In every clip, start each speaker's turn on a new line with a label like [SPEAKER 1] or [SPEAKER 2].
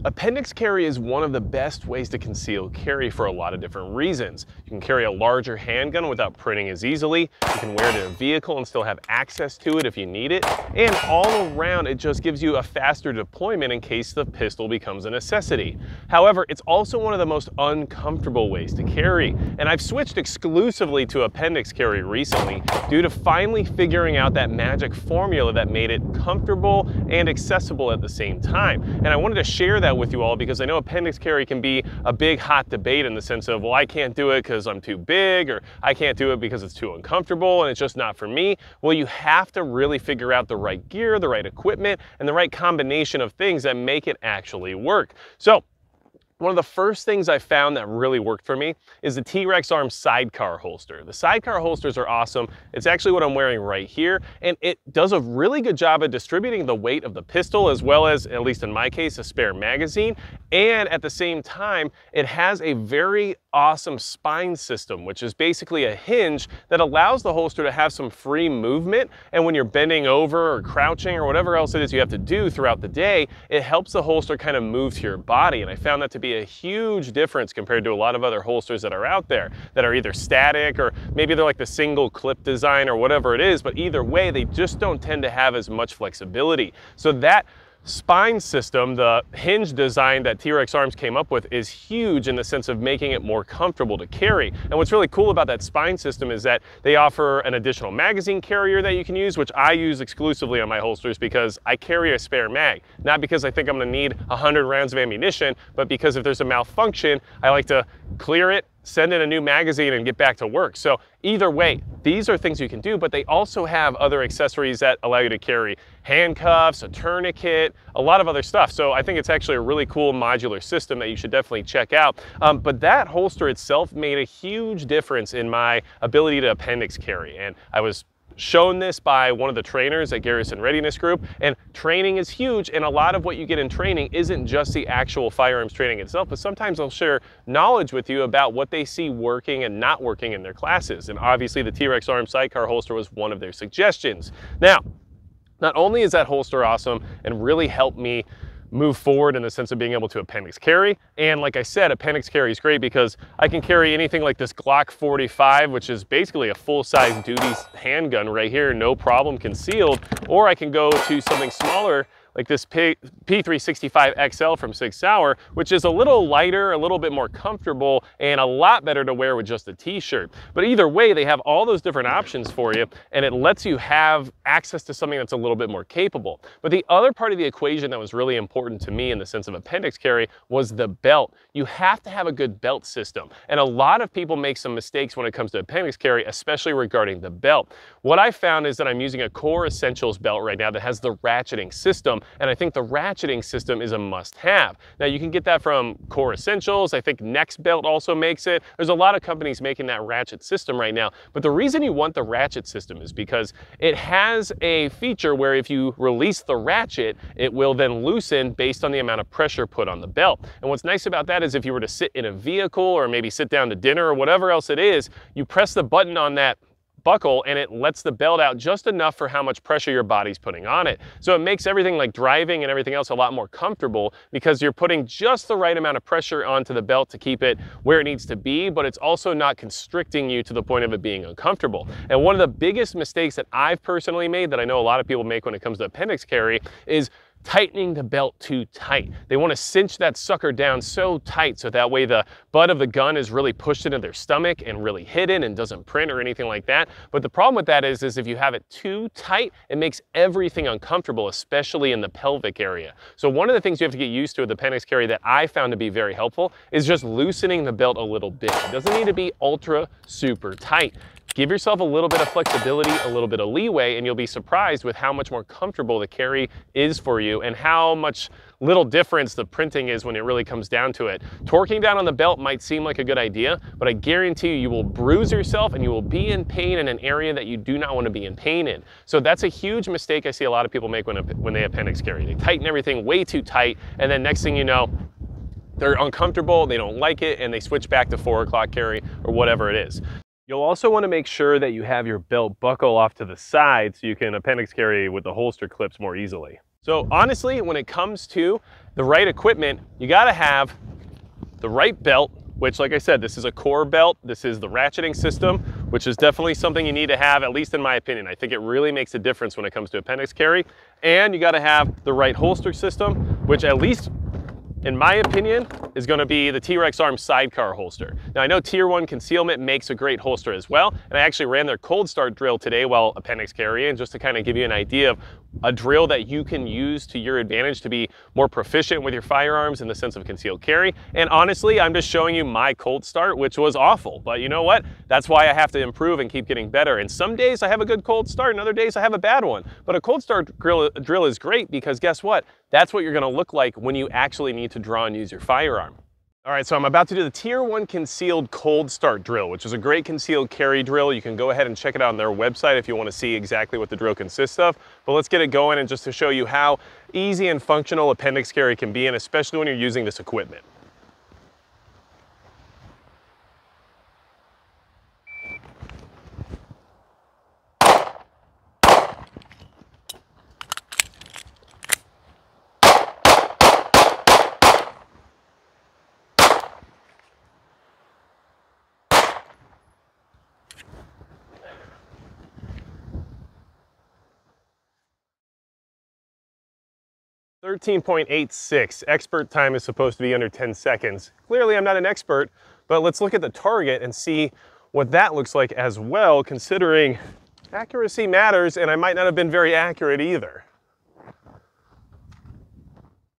[SPEAKER 1] Appendix carry is one of the best ways to conceal carry for a lot of different reasons. You can carry a larger handgun without printing as easily, you can wear it in a vehicle and still have access to it if you need it, and all around it just gives you a faster deployment in case the pistol becomes a necessity. However, it's also one of the most uncomfortable ways to carry, and I've switched exclusively to Appendix carry recently due to finally figuring out that magic formula that made it comfortable and accessible at the same time. And I wanted to share that with you all because I know Appendix carry can be a big hot debate in the sense of, well, I can't do it because I'm too big, or I can't do it because it's too uncomfortable and it's just not for me. Well, you have to really figure out the right gear, the right equipment, and the right combination of things that make it actually work. So one of the first things I found that really worked for me is the T.REX ARMS Sidecar holster. The sidecar holsters are awesome. It's actually what I'm wearing right here, and it does a really good job of distributing the weight of the pistol as well as, at least in my case, a spare magazine. And at the same time, it has a very awesome spine system, which is basically a hinge that allows the holster to have some free movement. And when you're bending over or crouching or whatever else it is you have to do throughout the day, it helps the holster kind of move to your body. And I found that to be a huge difference compared to a lot of other holsters that are out there that are either static or maybe they're like the single clip design or whatever it is, but either way, they just don't tend to have as much flexibility. So that spine system, the hinge design that T.REX Arms came up with, is huge in the sense of making it more comfortable to carry. And what's really cool about that spine system is that they offer an additional magazine carrier that you can use, which I use exclusively on my holsters because I carry a spare mag. Not because I think I'm gonna need 100 rounds of ammunition, but because if there's a malfunction, I like to clear it, send in a new magazine and get back to work. So either way, these are things you can do, but they also have other accessories that allow you to carry handcuffs, a tourniquet, a lot of other stuff. So I think it's actually a really cool modular system that you should definitely check out. But that holster itself made a huge difference in my ability to appendix carry. And I was shown this by one of the trainers at Garrison Readiness Group, and training is huge, and a lot of what you get in training isn't just the actual firearms training itself, but sometimes they'll share knowledge with you about what they see working and not working in their classes. And obviously the T.REX Arms Sidecar holster was one of their suggestions. Now, not only is that holster awesome and really helped me move forward in the sense of being able to appendix carry, and like I said, appendix carry is great because I can carry anything like this Glock 45, which is basically a full-size duty handgun right here, no problem, concealed, or I can go to something smaller like this P365 XL from Sig Sauer, which is a little lighter, a little bit more comfortable, and a lot better to wear with just a t-shirt. But either way, they have all those different options for you, and it lets you have access to something that's a little bit more capable. But the other part of the equation that was really important to me in the sense of appendix carry was the belt. You have to have a good belt system, and a lot of people make some mistakes when it comes to appendix carry, especially regarding the belt. What I found is that I'm using a Core Essentials belt right now that has the ratcheting system, and I think the ratcheting system is a must-have. Now you can get that from Core Essentials. I think Next Belt also makes it. There's a lot of companies making that ratchet system right now, but the reason you want the ratchet system is because it has a feature where if you release the ratchet, it will then loosen based on the amount of pressure put on the belt. And what's nice about that is if you were to sit in a vehicle or maybe sit down to dinner or whatever else it is, you press the button on that buckle and it lets the belt out just enough for how much pressure your body's putting on it. So it makes everything like driving and everything else a lot more comfortable because you're putting just the right amount of pressure onto the belt to keep it where it needs to be, but it's also not constricting you to the point of it being uncomfortable. And one of the biggest mistakes that I've personally made that I know a lot of people make when it comes to appendix carry is tightening the belt too tight. They want to cinch that sucker down so tight so that way the butt of the gun is really pushed into their stomach and really hidden and doesn't print or anything like that. But the problem with that is if you have it too tight, it makes everything uncomfortable, especially in the pelvic area. So one of the things you have to get used to with the appendix carry that I found to be very helpful is just loosening the belt a little bit. It doesn't need to be ultra super tight. Give yourself a little bit of flexibility, a little bit of leeway, and you'll be surprised with how much more comfortable the carry is for you and how much little difference the printing is when it really comes down to it. Torquing down on the belt might seem like a good idea, but I guarantee you, you will bruise yourself and you will be in pain in an area that you do not want to be in pain in. So that's a huge mistake I see a lot of people make when they appendix carry. They tighten everything way too tight, and then next thing you know, they're uncomfortable, they don't like it, and they switch back to 4 o'clock carry or whatever it is. You'll also want to make sure that you have your belt buckle off to the side so you can appendix carry with the holster clips more easily. So honestly, when it comes to the right equipment, you gotta have the right belt, which, like I said, this is a core belt. This is the ratcheting system, which is definitely something you need to have, at least in my opinion. I think it really makes a difference when it comes to appendix carry. And you gotta have the right holster system, which, at least in my opinion, is gonna be the T.REX ARMS Sidecar holster. Now, I know Tier 1 Concealment makes a great holster as well, and I actually ran their cold start drill today while appendix carrying, just to kind of give you an idea of a drill that you can use to your advantage to be more proficient with your firearms in the sense of concealed carry. And honestly, I'm just showing you my cold start, which was awful. But you know what? That's why I have to improve and keep getting better. And some days I have a good cold start, and other days I have a bad one. But a cold start drill is great because guess what? That's what you're gonna look like when you actually need to draw and use your firearm. All right, so I'm about to do the Tier 1 Concealed Cold Start drill, which is a great concealed carry drill. You can go ahead and check it out on their website if you want to see exactly what the drill consists of. But let's get it going, and just to show you how easy and functional appendix carry can be, and especially when you're using this equipment. 13.86. Expert time is supposed to be under 10 seconds. Clearly I'm not an expert, but let's look at the target and see what that looks like as well, considering accuracy matters and I might not have been very accurate either.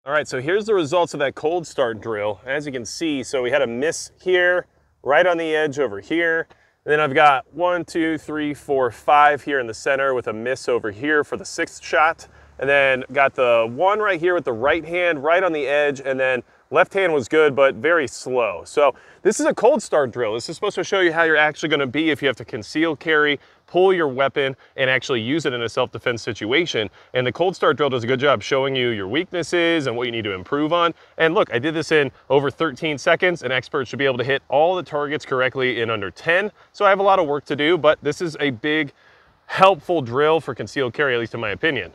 [SPEAKER 1] All right, so here's the results of that cold start drill. As you can see, so we had a miss here, right on the edge over here. And then I've got 1, 2, 3, 4, 5 here in the center with a miss over here for the 6th shot. And then got the one right here with the right hand right on the edge, and then left hand was good, but very slow. So this is a cold start drill. This is supposed to show you how you're actually gonna be if you have to conceal carry, pull your weapon, and actually use it in a self-defense situation. And the cold start drill does a good job showing you your weaknesses and what you need to improve on. And look, I did this in over 13 seconds. An expert should be able to hit all the targets correctly in under 10. So I have a lot of work to do, but this is a big, helpful drill for concealed carry, at least in my opinion.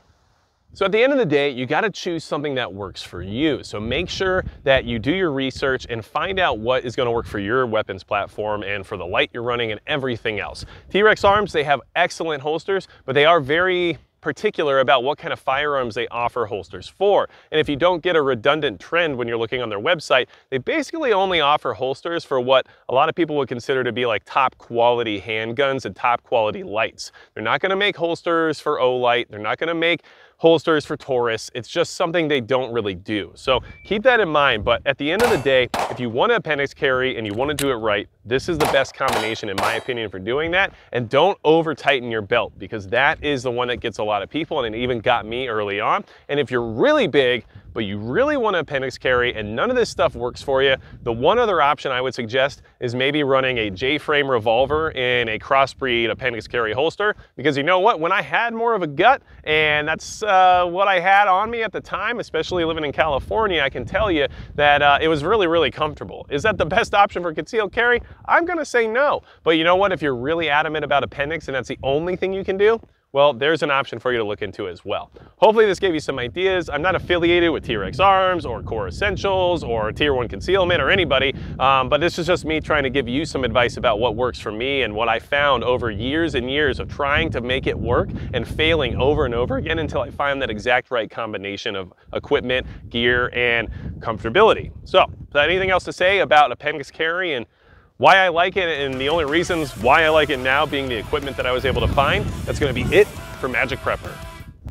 [SPEAKER 1] So at the end of the day, you got to choose something that works for you. So make sure that you do your research and find out what is going to work for your weapons platform and for the light you're running and everything else. T.REX Arms, they have excellent holsters, but they are very particular about what kind of firearms they offer holsters for. And if you don't get a redundant trend when you're looking on their website, they basically only offer holsters for what a lot of people would consider to be like top quality handguns and top quality lights. They're not going to make holsters for Olight. They're not going to make holsters for Taurus. It's just something they don't really do. So keep that in mind. But at the end of the day, if you want to appendix carry and you want to do it right, this is the best combination in my opinion for doing that. And don't over tighten your belt, because that is the one that gets a lot of people, and it even got me early on. And if you're really big, but you really want to appendix carry and none of this stuff works for you, the one other option I would suggest is maybe running a J-frame revolver in a crossbreed appendix carry holster, because you know what, when I had more of a gut, and that's what I had on me at the time, especially living in California, I can tell you that it was really, really comfortable. Is that the best option for concealed carry? I'm gonna say no. But you know what, if you're really adamant about appendix and that's the only thing you can do, well, there's an option for you to look into as well. Hopefully this gave you some ideas. I'm not affiliated with T.REX Arms or Core Essentials or Tier 1 Concealment or anybody, but this is just me trying to give you some advice about what works for me and what I found over years and years of trying to make it work and failing over and over again until I find that exact right combination of equipment, gear, and comfortability. So, anything else to say about appendix carry and why I like it, and the only reasons why I like it now being the equipment that I was able to find? That's going to be it for Magic Prepper.